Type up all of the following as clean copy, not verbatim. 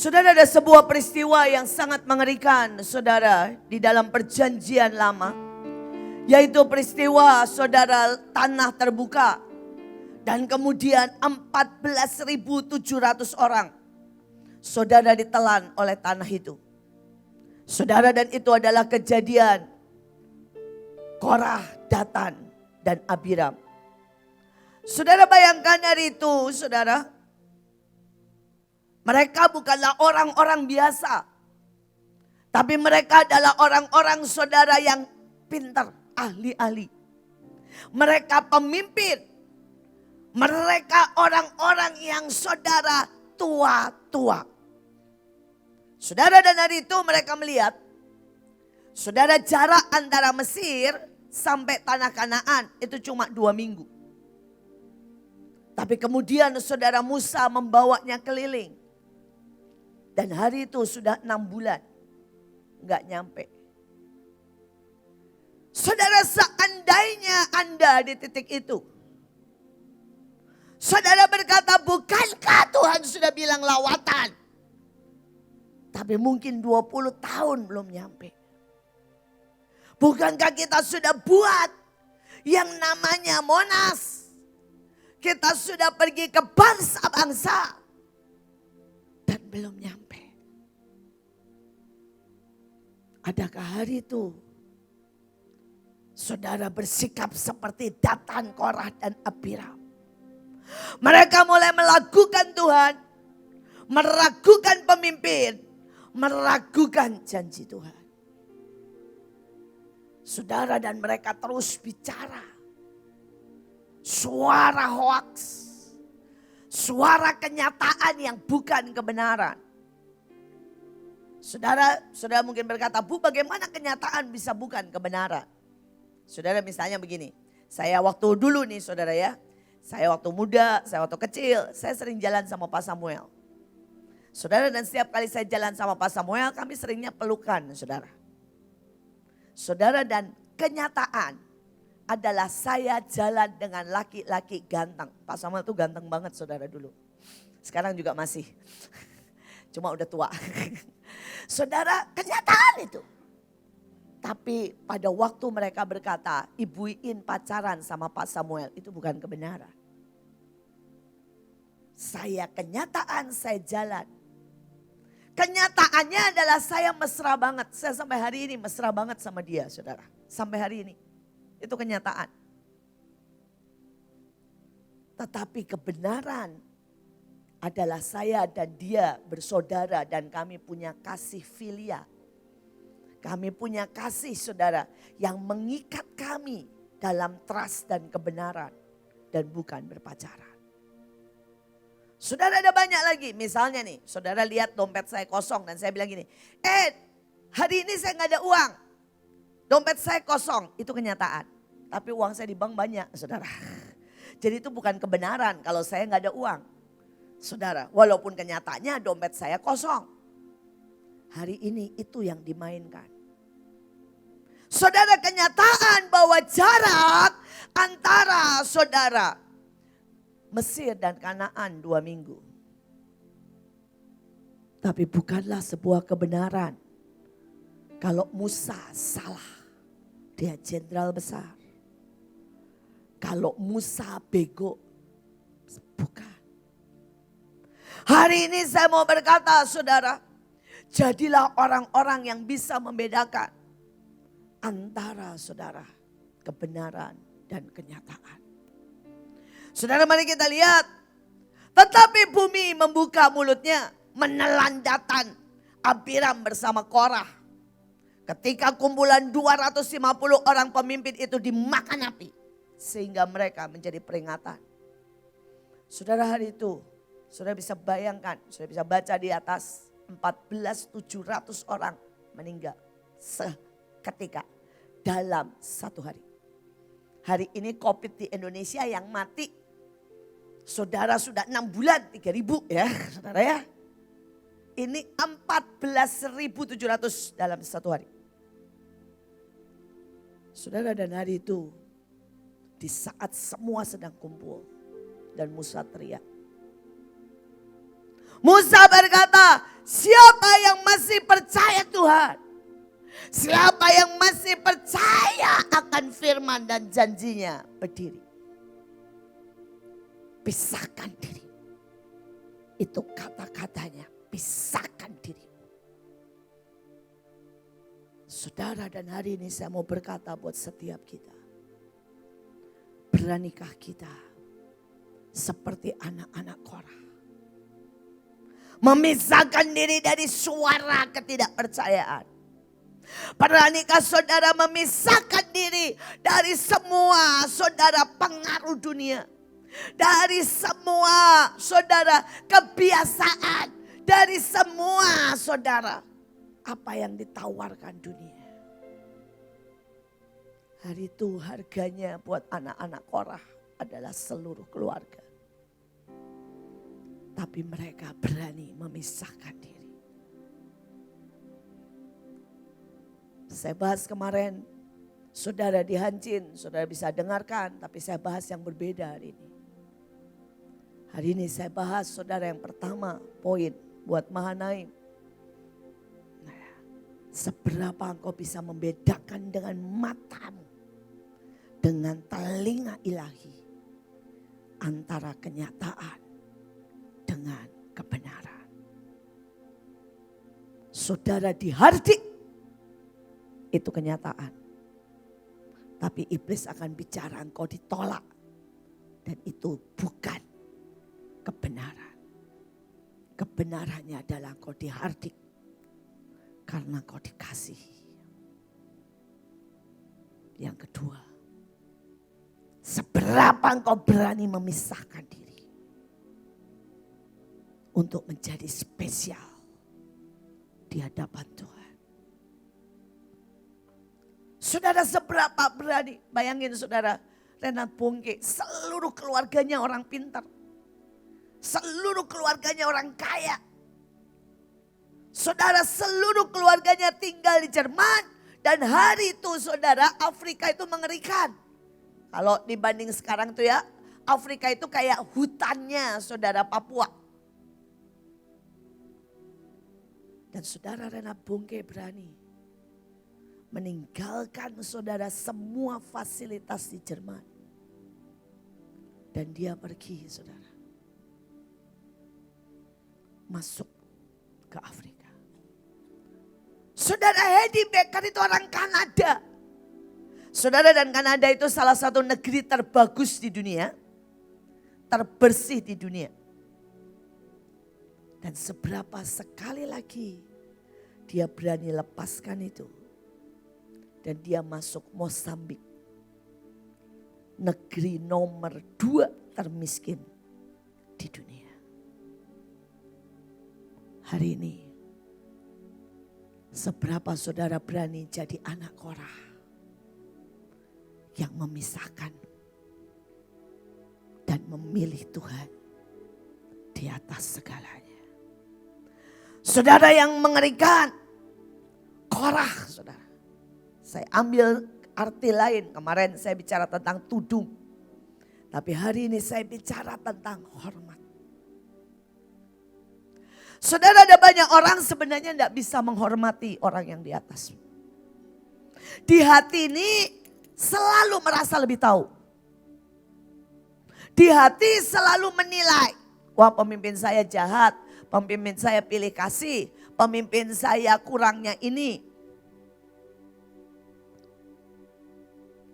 Saudara, ada sebuah peristiwa yang sangat mengerikan, saudara, di dalam perjanjian lama. Yaitu peristiwa, saudara, tanah terbuka. Dan kemudian 14.700 orang, saudara, ditelan oleh tanah itu. Saudara, dan itu adalah kejadian Korah, Datan, dan Abiram. Saudara, bayangkan hari itu, saudara. Mereka bukanlah orang-orang biasa. Tapi mereka adalah orang-orang, saudara, yang pintar, ahli-ahli. Mereka pemimpin. Mereka orang-orang yang, saudara, tua-tua. Saudara, dan hari itu mereka melihat, saudara, jarak antara Mesir sampai tanah Kanaan itu cuma 2 minggu. Tapi kemudian saudara, Musa membawanya keliling. Dan hari itu sudah 6 bulan. Enggak nyampe. Saudara, seandainya Anda di titik itu. Saudara berkata, bukankah Tuhan sudah bilang lawatan? Tapi mungkin 20 tahun belum nyampe. Bukankah kita sudah buat yang namanya Monas? Kita sudah pergi ke bangsa-bangsa. Dan belum nyampe. Adakah hari itu saudara bersikap seperti Datan, Korah, dan Abiram? Mereka mulai meragukan Tuhan, meragukan pemimpin, meragukan janji Tuhan. Saudara, dan mereka terus bicara. Suara hoaks, suara kenyataan yang bukan kebenaran. Saudara mungkin berkata, Bu, bagaimana kenyataan bisa bukan kebenaran? Saudara, misalnya begini, saya waktu dulu nih saudara ya, saya waktu muda, saya waktu kecil, saya sering jalan sama Pak Samuel. Saudara, dan setiap kali saya jalan sama Pak Samuel, kami seringnya pelukan, saudara. Saudara, dan kenyataan adalah saya jalan dengan laki-laki ganteng. Pak Samuel tuh ganteng banget, saudara, dulu. Sekarang juga masih, cuma udah tua. Saudara, kenyataan itu. Tapi pada waktu mereka berkata, Ibu Iin pacaran sama Pak Samuel, itu bukan kebenaran. Kenyataan saya jalan. Kenyataannya adalah saya mesra banget. Saya sampai hari ini mesra banget sama dia, saudara. Sampai hari ini. Itu kenyataan. Tetapi kebenaran adalah saya dan dia bersaudara dan kami punya kasih filia. Kami punya kasih, saudara, yang mengikat kami dalam trust dan kebenaran dan bukan berpacaran. Saudara, ada banyak lagi. Misalnya nih, saudara lihat dompet saya kosong dan saya bilang gini, hari ini saya gak ada uang. Dompet saya kosong, itu kenyataan. Tapi uang saya di bank banyak, saudara. Jadi itu bukan kebenaran kalau saya gak ada uang. Saudara, walaupun kenyataannya dompet saya kosong. Hari ini itu yang dimainkan. Saudara, kenyataan bahwa jarak antara saudara Mesir dan Kanaan 2 minggu. Tapi bukanlah sebuah kebenaran. Kalau Musa salah, dia jenderal besar. Kalau Musa bego, bukan. Hari ini saya mau berkata, saudara, jadilah orang-orang yang bisa membedakan antara, saudara, kebenaran dan kenyataan. Saudara, mari kita lihat. Tetapi bumi membuka mulutnya, menelan Datan, Abiram bersama Korah. Ketika kumpulan 250 orang pemimpin itu dimakan api, sehingga mereka menjadi peringatan. Saudara, hari itu saudara bisa bayangkan, saudara bisa baca di atas 14.700 orang meninggal seketika dalam 1 hari. Hari ini COVID di Indonesia yang mati, saudara, sudah 6 bulan 3.000 ya saudara ya. Ini 14.700 dalam 1 hari. Saudara, dan hari itu di saat semua sedang kumpul dan Musa teriak. Musa berkata, Siapa yang masih percaya Tuhan? Siapa yang masih percaya akan firman dan janjinya, berdiri. Pisahkan diri. Itu kata-katanya, pisahkan diri. Saudara, dan hari ini saya mau berkata buat setiap kita. Beranikah kita seperti anak-anak Korah? Memisahkan diri dari suara ketidakpercayaan. Beranikah saudara memisahkan diri dari semua saudara pengaruh dunia. Dari semua saudara kebiasaan. Dari semua saudara apa yang ditawarkan dunia. Hari itu harganya buat anak-anak Korah adalah seluruh keluarga. Tapi mereka berani memisahkan diri. Saya bahas kemarin, saudara di Hancin, saudara bisa dengarkan, tapi saya bahas yang berbeda hari ini. Hari ini saya bahas saudara yang pertama, poin buat Mahanaim. Nah, seberapa engkau bisa membedakan dengan matamu, dengan telinga ilahi, antara kenyataan dengan kebenaran. Saudara dihardik, itu kenyataan. Tapi iblis akan bicara engkau ditolak. Dan itu bukan kebenaran. Kebenarannya adalah engkau dihardik karena engkau dikasihi. Yang kedua, seberapa engkau berani memisahkan diri untuk menjadi spesial di hadapan Tuhan. Saudara, seberapa berani? Bayangin saudara, Renat Bongke, seluruh keluarganya orang pintar. Seluruh keluarganya orang kaya. Saudara, seluruh keluarganya tinggal di Jerman. Dan hari itu saudara, Afrika itu mengerikan. Kalau dibanding sekarang tuh ya, Afrika itu kayak hutannya saudara Papua. Dan saudara Renat Bongke berani meninggalkan saudara semua fasilitas di Jerman. Dan dia pergi saudara. Masuk ke Afrika. Saudara, Hedy Baker itu orang Kanada. Saudara, dan Kanada itu salah satu negeri terbagus di dunia. Terbersih di dunia. Dan seberapa sekali lagi dia berani lepaskan itu. Dan dia masuk Mozambik. Negeri nomor 2 termiskin di dunia. Hari ini, seberapa saudara berani jadi anak Korah yang memisahkan dan memilih Tuhan di atas segalanya. Saudara, yang mengerikan, Korah saudara. Saya ambil arti lain, kemarin saya bicara tentang tudung. Tapi hari ini saya bicara tentang hormat. Saudara, ada banyak orang sebenarnya tidak bisa menghormati orang yang di atas. Di hati ini selalu merasa lebih tahu. Di hati selalu menilai, wah pemimpin saya jahat, pemimpin saya pilih kasih, pemimpin saya kurangnya ini.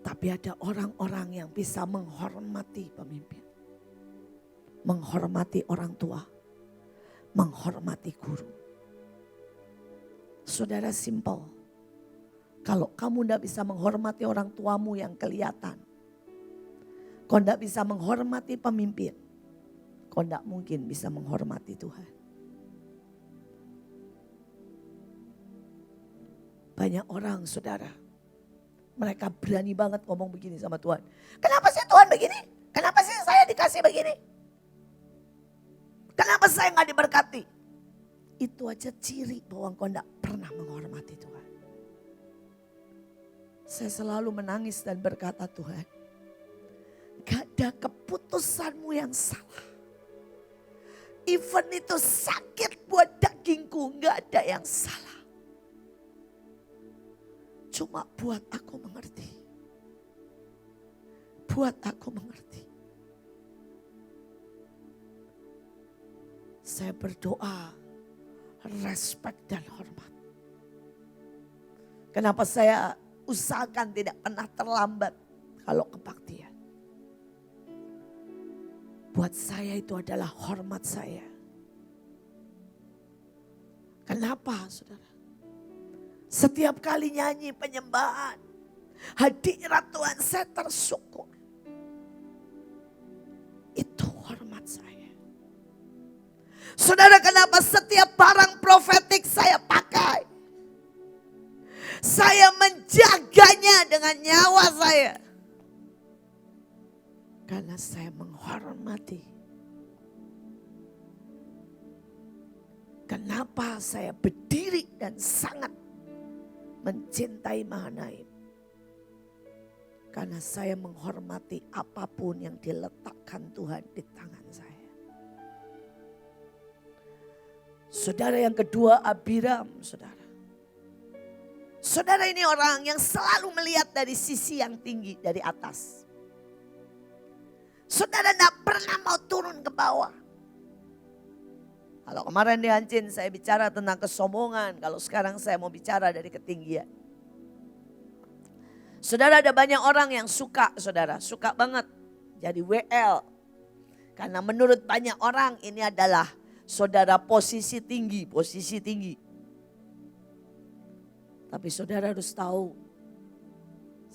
Tapi ada orang-orang yang bisa menghormati pemimpin. Menghormati orang tua. Menghormati guru. Saudara, simpel. Kalau kamu tidak bisa menghormati orang tuamu yang kelihatan. Kau tidak bisa menghormati pemimpin. Kau tidak mungkin bisa menghormati Tuhan. Banyak orang saudara. Mereka berani banget ngomong begini sama Tuhan. Kenapa sih Tuhan begini? Kenapa sih saya dikasih begini? Kenapa saya gak diberkati? Itu aja ciri bahwa engkau tidak pernah menghormati Tuhan. Saya selalu menangis dan berkata, Tuhan, gak ada keputusanmu yang salah. Even itu sakit buat daging dagingku nggak ada yang salah. Cuma buat aku mengerti. Buat aku mengerti. Saya berdoa, respect dan hormat. Kenapa saya usahakan tidak pernah terlambat kalau kebaktian. Buat saya itu adalah hormat saya. Kenapa saudara? Setiap kali nyanyi penyembahan, hadirat Tuhan saya tersyukur. Itu hormat saya. Saudara, kenapa setiap barang profetik saya pakai? Saya menjaganya dengan nyawa saya. Karena saya menghormati. Kenapa saya berdiri dan sangat mencintai Mahanaim? Karena saya menghormati apapun yang diletakkan Tuhan di tangan saya. Saudara, yang kedua Abiram, saudara. Saudara, ini orang yang selalu melihat dari sisi yang tinggi, dari atas. Saudara tidak pernah mau turun ke bawah. Kalau kemarin di Hancin saya bicara tentang kesombongan, kalau sekarang saya mau bicara dari ketinggian. Saudara, ada banyak orang yang suka, saudara, suka banget jadi WL. Karena menurut banyak orang ini adalah saudara posisi tinggi, posisi tinggi. Tapi saudara harus tahu,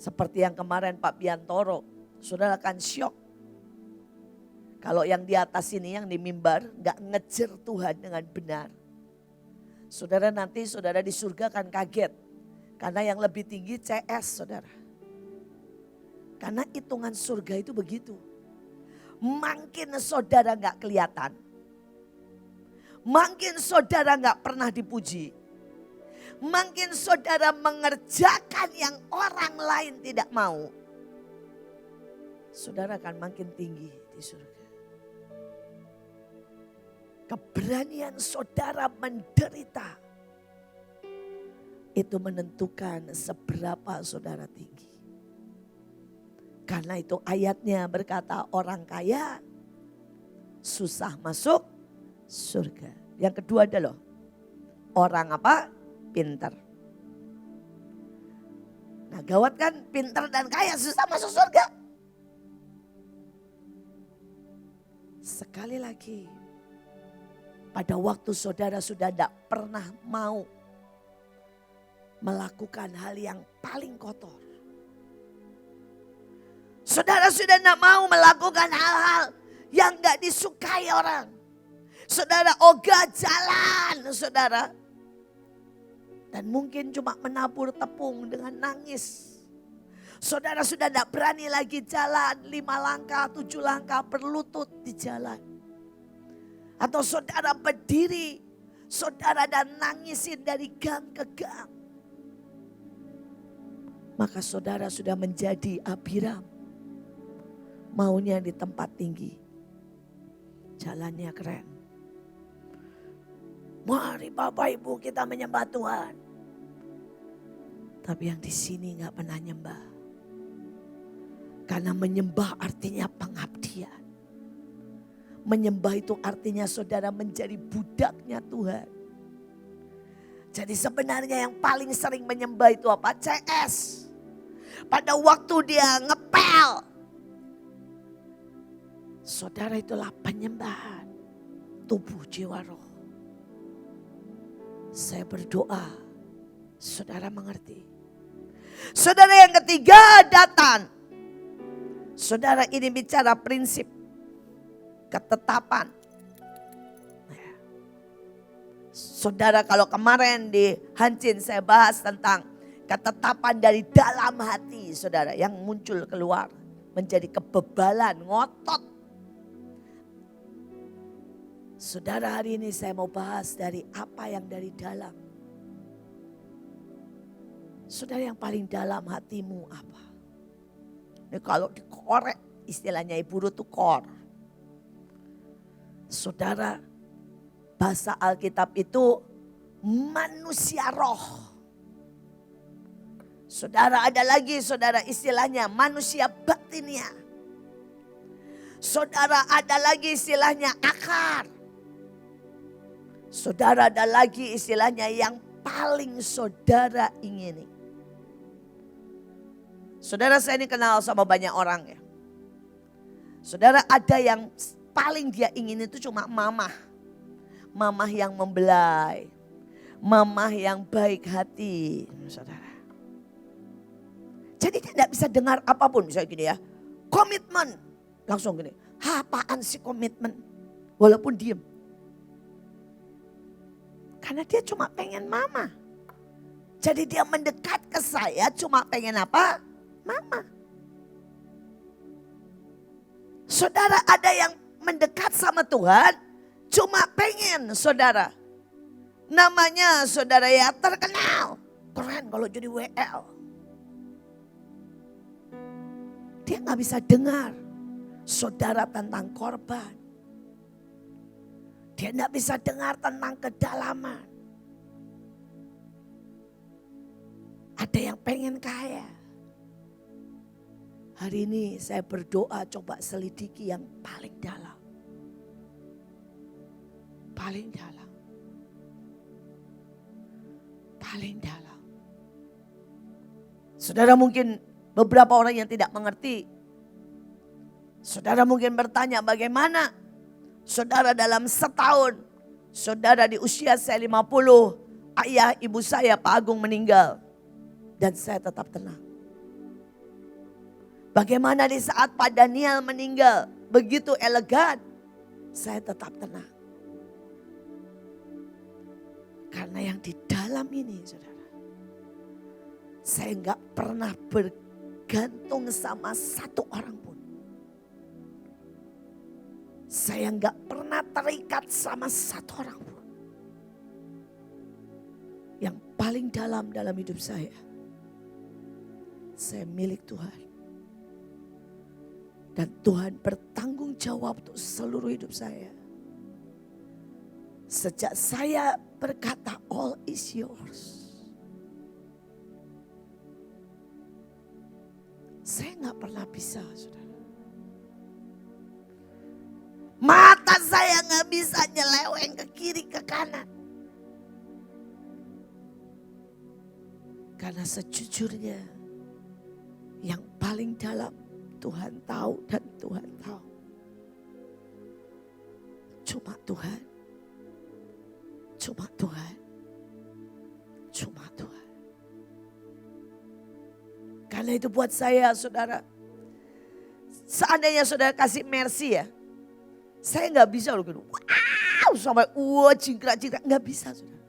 seperti yang kemarin Pak Biantoro, saudara akan syok. Kalau yang di atas ini, yang di mimbar, gak ngejar Tuhan dengan benar. Saudara, nanti saudara di surga akan kaget. Karena yang lebih tinggi CS, saudara. Karena hitungan surga itu begitu. Makin saudara gak kelihatan. Makin saudara gak pernah dipuji. Makin saudara mengerjakan yang orang lain tidak mau. Saudara akan makin tinggi di surga. Keberanian saudara menderita. Itu menentukan seberapa saudara tinggi. Karena itu ayatnya berkata orang kaya susah masuk surga. Yang kedua adalah orang apa? Pintar. Nah, gawat kan, pintar dan kaya susah masuk surga. Sekali lagi, pada waktu saudara sudah tidak pernah mau melakukan hal yang paling kotor. Saudara sudah tidak mau melakukan hal-hal yang gak disukai orang. Saudara ogah jalan, saudara. Dan mungkin cuma menabur tepung dengan nangis. Saudara sudah tidak berani lagi jalan 5 langkah, 7 langkah berlutut di jalan. Atau saudara berdiri, saudara dan nangisin dari gang ke gang. Maka saudara sudah menjadi Abiram. Maunya di tempat tinggi. Jalannya keren. Mari Bapak Ibu kita menyembah Tuhan. Tapi yang di sini gak pernah nyembah. Karena menyembah artinya pengabdian. Menyembah itu artinya saudara menjadi budaknya Tuhan. Jadi sebenarnya yang paling sering menyembah itu apa? CS. Pada waktu dia ngepel. Saudara, itulah penyembahan tubuh jiwa roh. Saya berdoa, saudara mengerti. Saudara, yang ketiga Datan. Saudara, ini bicara prinsip ketetapan. Saudara, kalau kemarin di Hancin saya bahas tentang ketetapan dari dalam hati saudara yang muncul keluar menjadi kebebalan, ngotot. Saudara, hari ini saya mau bahas dari apa yang dari dalam. Saudara, yang paling dalam hatimu apa? Ini kalau dikorek, istilahnya Ibu Ruth itu kor. Saudara, Bahasa Alkitab itu manusia roh. Saudara, ada lagi saudara istilahnya manusia batinia. Saudara, ada lagi istilahnya akar. Saudara, ada lagi istilahnya yang paling saudara ingini. Saudara, saya ini kenal sama banyak orang ya. Saudara, ada yang paling dia ingin itu cuma mamah. Mamah yang membelai. Mamah yang baik hati. Saudara. Jadi dia tidak bisa dengar apapun. Misalnya gini ya. Komitmen. Langsung gini. Apaan sih komitmen? Walaupun diem. Karena dia cuma pengen mama. Jadi dia mendekat ke saya cuma pengen apa? Mama. Saudara, ada yang mendekat sama Tuhan cuma pengen saudara. Namanya saudara ya terkenal. Keren kalau jadi WL. Dia gak bisa dengar saudara tentang korban. Dia gak bisa dengar tentang kedalaman. Ada yang pengen kaya. Hari ini saya berdoa coba selidiki yang paling dalam. Paling dalam. Paling dalam. Saudara, mungkin beberapa orang yang tidak mengerti. Saudara mungkin bertanya bagaimana saudara dalam setahun. Saudara di usia saya 50. Ayah ibu saya Pak Agung meninggal. Dan saya tetap tenang. Bagaimana di saat Pak Daniel meninggal. Begitu elegan. Saya tetap tenang. Karena yang di dalam ini saudara. Saya enggak pernah bergantung sama satu orang pun. Saya enggak pernah terikat sama satu orang pun. Yang paling dalam hidup saya milik Tuhan. Dan Tuhan bertanggung jawab untuk seluruh hidup saya. Sejak saya berkata all is yours. Saya gak pernah bisa saudara. Mata saya gak bisa nyeleweng ke kiri ke kanan. Karena sejujurnya yang paling dalam Tuhan tahu dan Tuhan tahu. Cuma Tuhan. Cuma Tuhan. Cuma Tuhan. Karena itu buat saya saudara. Seandainya saudara kasih mercy ya. Saya gak bisa loh gitu. Wow sampai jingkrak-jingkrak. Gak bisa saudara.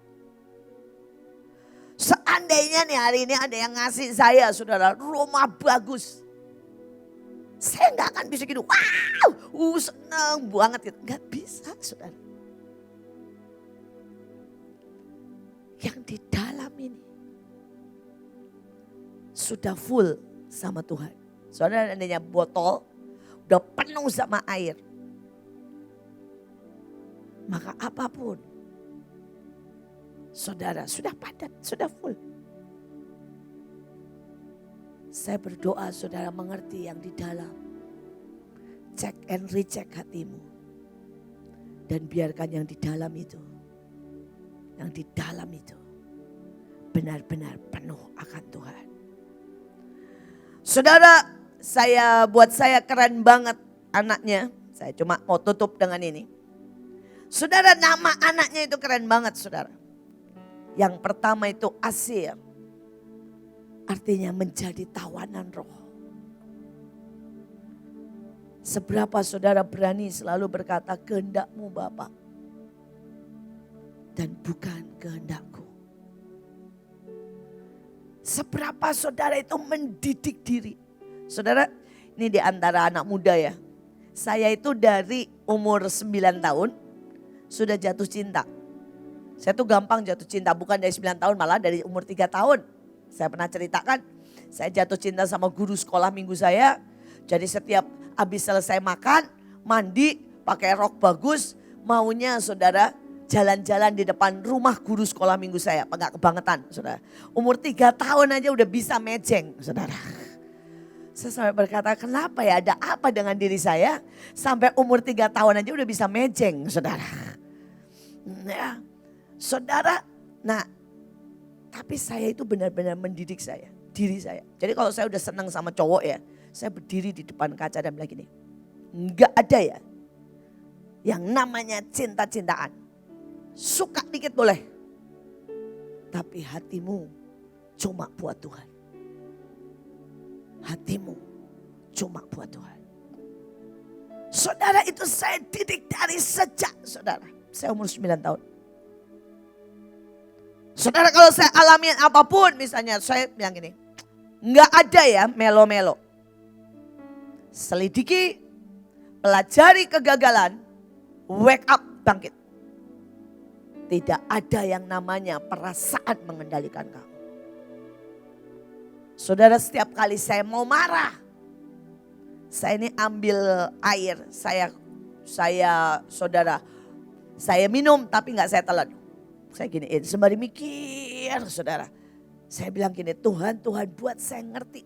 Seandainya nih hari ini ada yang ngasih saya saudara rumah bagus. Saya gak akan bisa gitu. Wow seneng banget gitu. Gak bisa saudara. Yang di dalam ini. Sudah full sama Tuhan. Saudara adanya botol udah penuh sama air. Maka apapun saudara sudah padat, sudah full. Saya berdoa saudara mengerti yang di dalam. Check and recheck hatimu. Dan biarkan yang di dalam itu. Yang di dalam itu. Benar-benar penuh akan Tuhan. Saudara, buat saya keren banget anaknya. Saya cuma mau tutup dengan ini. Saudara, nama anaknya itu keren banget saudara. Yang pertama itu Asir. Artinya menjadi tawanan roh. Seberapa saudara berani selalu berkata kehendakmu Bapa. Dan bukan kehendakku. Seberapa saudara itu mendidik diri. Saudara, ini di antara anak muda ya. Saya itu dari umur 9 tahun sudah jatuh cinta. Saya tuh gampang jatuh cinta, bukan dari 9 tahun malah dari umur 3 tahun. Saya pernah ceritakan, saya jatuh cinta sama guru sekolah minggu saya. Jadi setiap habis selesai makan, mandi, pakai rok bagus, maunya saudara jalan-jalan di depan rumah guru sekolah minggu saya. Enggak kebangetan, saudara. Umur 3 tahun aja udah bisa mejeng, saudara. Saya sampai berkata, kenapa ya, ada apa dengan diri saya sampai umur 3 tahun aja udah bisa mejeng, saudara. Ya, saudara, nah tapi saya itu benar-benar mendidik diri saya. Jadi kalau saya udah senang sama cowok ya, saya berdiri di depan kaca dan bilang gini, enggak ada ya yang namanya cinta-cintaan. Suka dikit boleh, tapi hatimu cuma buat Tuhan. Hatimu cuma buat Tuhan. Saudara, itu saya didik dari sejak saudara. Saya umur 9 tahun. Saudara, kalau saya alami apapun, misalnya saya bilang gini, enggak ada ya melo-melo. Selidiki, pelajari kegagalan, wake up, bangkit. Tidak ada yang namanya perasaan mengendalikan kamu. Saudara, setiap kali saya mau marah, saya ini ambil air, saudara, saya minum tapi enggak saya telan. Saya giniin, sembari mikir, saudara. Saya bilang gini, Tuhan buat saya ngerti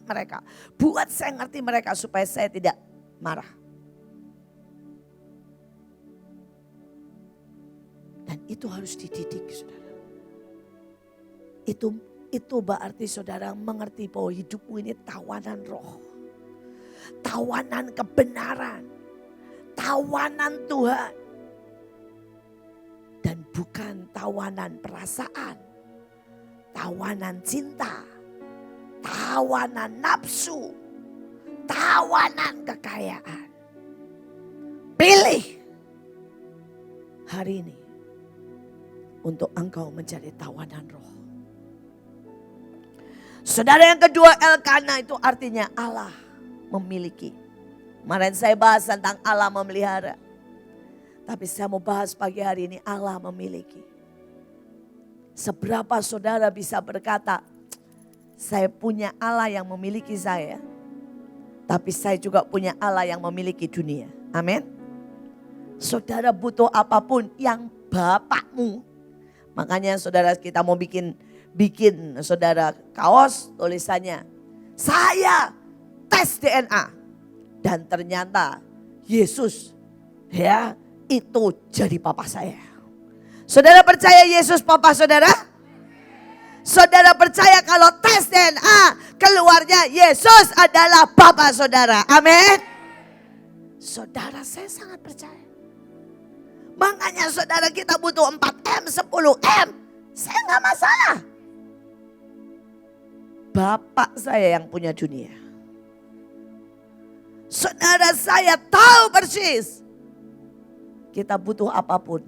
mereka. Buat saya ngerti mereka supaya saya tidak marah. Dan itu harus dididik, saudara. Itu berarti saudara mengerti bahwa hidupmu ini tawanan roh. Tawanan kebenaran. Tawanan Tuhan. Dan bukan tawanan perasaan, tawanan cinta, tawanan nafsu, tawanan kekayaan. Pilih hari ini untuk engkau menjadi tawanan roh. Saudara, yang kedua, Elkana itu artinya Allah memiliki. Kemarin saya bahas tentang Allah memelihara. Tapi saya mau bahas pagi hari ini, Allah memiliki. Seberapa saudara bisa berkata, saya punya Allah yang memiliki saya. Tapi saya juga punya Allah yang memiliki dunia. Amin. Saudara butuh apapun yang Bapakmu. Makanya saudara, kita mau bikin saudara kaos tulisannya, saya tes DNA. Dan ternyata Yesus ya itu jadi papa saya. Saudara percaya Yesus papa saudara? Saudara percaya kalau tes DNA keluarnya Yesus adalah papa saudara? Amin. Saudara, saya sangat percaya. Makanya saudara, kita butuh 4M, 10M. Saya gak masalah. Bapak saya yang punya dunia. Saudara, saya tahu persis. Kita butuh apapun,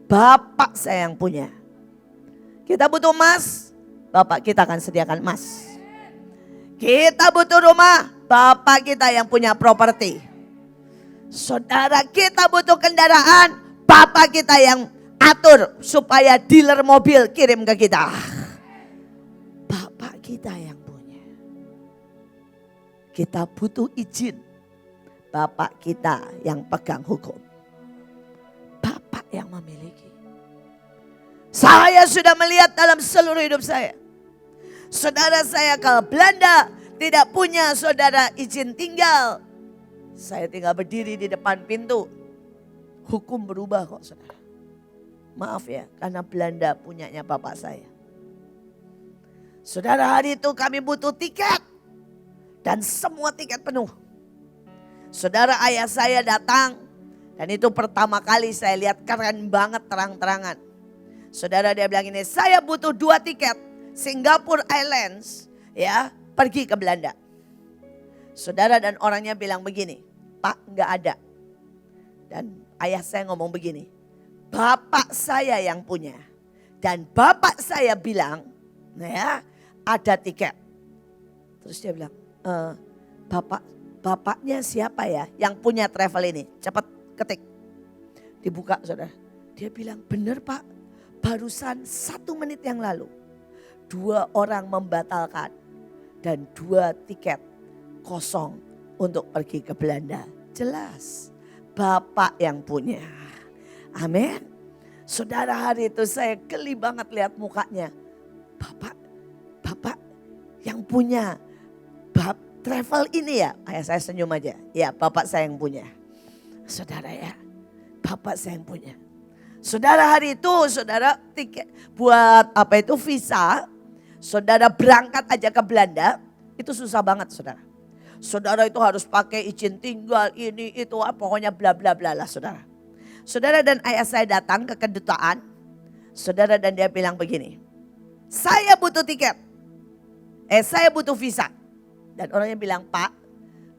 Bapak saya yang punya. Kita butuh emas, Bapak kita akan sediakan emas. Kita butuh rumah, Bapak kita yang punya properti. Saudara, kita butuh kendaraan, Bapak kita yang atur supaya dealer mobil kirim ke kita. Bapak kita yang punya. Kita butuh izin, Bapak kita yang pegang hukum. Bapak yang memiliki. Saya sudah melihat dalam seluruh hidup saya. Saudara, saya ke Belanda tidak punya saudara izin tinggal. Saya tinggal berdiri di depan pintu. Hukum berubah kok saudara. Maaf ya, karena Belanda punyanya bapak saya. Saudara, hari itu kami butuh tiket. Dan semua tiket penuh. Saudara, ayah saya datang dan itu pertama kali saya lihat keren banget terang-terangan. Saudara, dia bilang ini, saya butuh 2 tiket Singapore Airlines ya pergi ke Belanda. Saudara, dan orangnya bilang begini, Pak nggak ada. Dan ayah saya ngomong begini, Bapak saya yang punya. Dan Bapak saya bilang, ya ada tiket. Terus dia bilang, Bapaknya siapa ya yang punya travel ini? Cepat ketik. Dibuka saudara. Dia bilang, benar Pak. Barusan 1 menit yang lalu. 2 orang membatalkan. Dan 2 tiket kosong untuk pergi ke Belanda. Jelas Bapak yang punya. Amin. Saudara, hari itu saya geli banget lihat mukanya. Bapak yang punya travel ini ya. Saya senyum aja. Ya, bapak saya yang punya. Saudara ya, bapak saya yang punya. Saudara, hari itu saudara tiket buat visa. Saudara berangkat aja ke Belanda, itu susah banget saudara. Saudara itu harus pakai izin tinggal ini itu pokoknya bla bla bla lah saudara. Saudara dan ayah saya datang ke kedutaan. Saudara dan dia bilang begini, saya butuh tiket. Saya butuh visa. Dan orangnya bilang, Pak,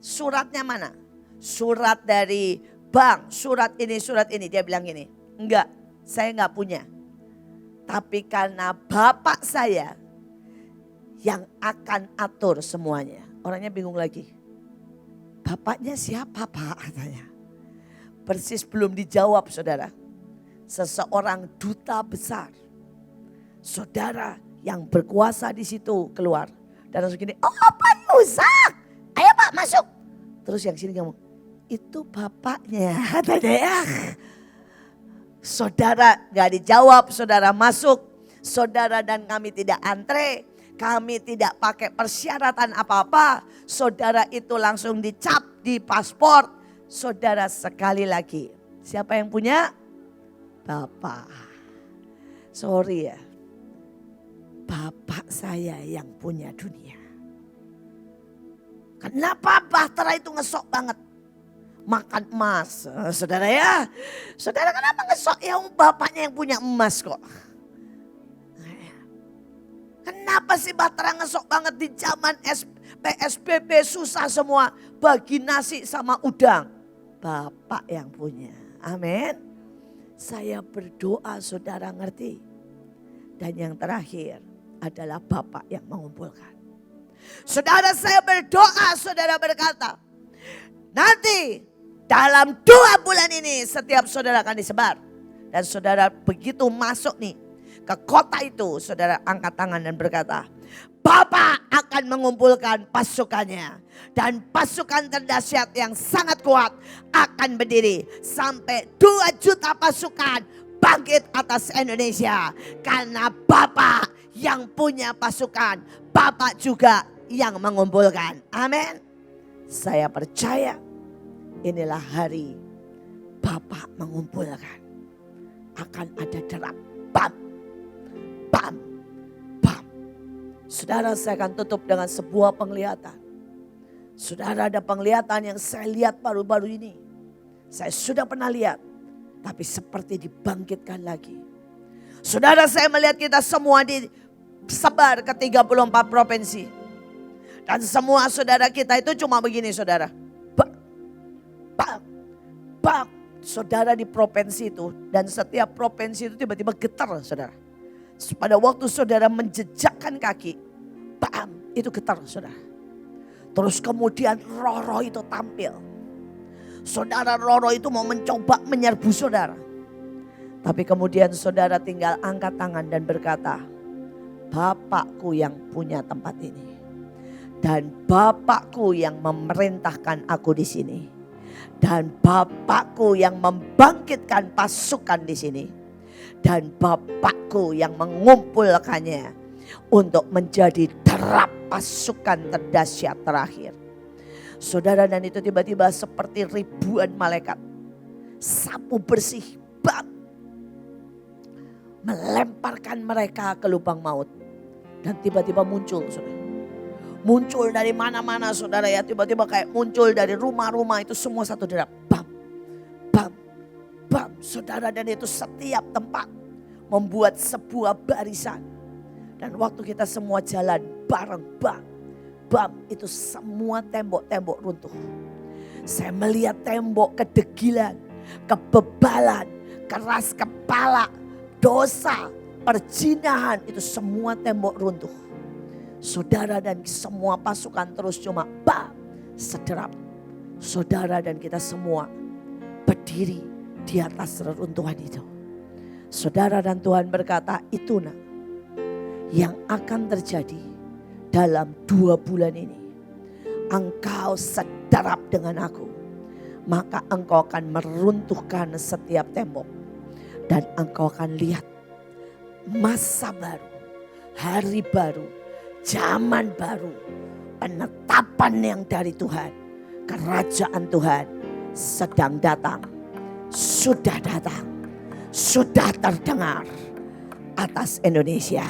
suratnya mana? Surat dari bank, surat ini. Dia bilang gini, enggak, saya enggak punya. Tapi karena bapak saya yang akan atur semuanya. Orangnya bingung lagi. Bapaknya siapa Pak? Katanya. Persis belum dijawab saudara. Seseorang duta besar. Saudara yang berkuasa di situ keluar. Dan langsung gini, oh Pak Yusak, ayo Pak masuk. Terus yang sini ngomong, itu bapaknya. Katanya ya. Saudara gak dijawab, saudara masuk. Saudara dan kami tidak antre. Kami tidak pakai persyaratan apa-apa. Saudara itu langsung dicap di paspor. Saudara sekali lagi. Siapa yang punya? Bapak. Sorry ya. Bapak saya yang punya dunia. Kenapa Bahtera itu ngesok banget? Makan emas. Saudara ya. Saudara kenapa ngesok? Ya bapaknya yang punya emas kok. Kenapa sih Bahtera ngesok banget di zaman PSBB susah semua. Bagi nasi sama udang. Bapak yang punya. Amin. Saya berdoa saudara ngerti. Dan yang terakhir adalah Bapak yang mengumpulkan. Saudara, saya berdoa, saudara berkata. Nanti dalam 2 bulan ini setiap saudara akan disebar. Dan saudara begitu masuk nih. Ke kota itu saudara angkat tangan dan berkata, Bapak akan mengumpulkan pasukannya. Dan pasukan terdahsyat yang sangat kuat akan berdiri. Sampai 2 juta pasukan bangkit atas Indonesia. Karena Bapak yang punya pasukan. Bapak juga yang mengumpulkan. Amin. Saya percaya inilah hari Bapak mengumpulkan. Akan ada derap. Bam. Bam, bam. Saudara, saya akan tutup dengan sebuah penglihatan. Saudara, ada penglihatan yang saya lihat baru-baru ini. Saya sudah pernah lihat, tapi seperti dibangkitkan lagi. Saudara, saya melihat kita semua disebar ke 34 provinsi. Dan semua saudara kita itu cuma begini saudara. Bam, bam, bam. Saudara di provinsi itu, dan setiap provinsi itu tiba-tiba getar saudara. Pada waktu saudara menjejakkan kaki, bam, itu getar saudara. Terus kemudian roh-roh itu tampil. Saudara, roh-roh itu mau mencoba menyerbu saudara. Tapi kemudian saudara tinggal angkat tangan dan berkata, Bapakku yang punya tempat ini. Dan Bapakku yang memerintahkan aku di sini. Dan Bapakku yang membangkitkan pasukan di sini. Dan Bapakku yang mengumpulkannya untuk menjadi derap pasukan terdahsyat terakhir. Saudara, dan itu tiba-tiba seperti ribuan malaikat. Sapu bersih, bam. Melemparkan mereka ke lubang maut. Dan tiba-tiba muncul saudara. Muncul dari mana-mana saudara ya. Tiba-tiba kayak muncul dari rumah-rumah itu semua satu derap. Bam, bam, bam. Saudara, dan itu setiap tempat membuat sebuah barisan. Dan waktu kita semua jalan bareng bam, bam. Itu semua tembok-tembok runtuh. Saya melihat tembok kedegilan, kebebalan, keras kepala, dosa, perjinahan. Itu semua tembok runtuh. Saudara, dan semua pasukan terus cuma bam, sederap. Saudara dan kita semua berdiri di atas reruntuhan itu. Saudara, dan Tuhan berkata, itu nak yang akan terjadi dalam 2 bulan ini. Engkau sederap dengan aku, maka engkau akan meruntuhkan setiap tembok. Dan engkau akan lihat masa baru, hari baru, zaman baru, penetapan yang dari Tuhan. Kerajaan Tuhan sedang datang, sudah terdengar atas Indonesia.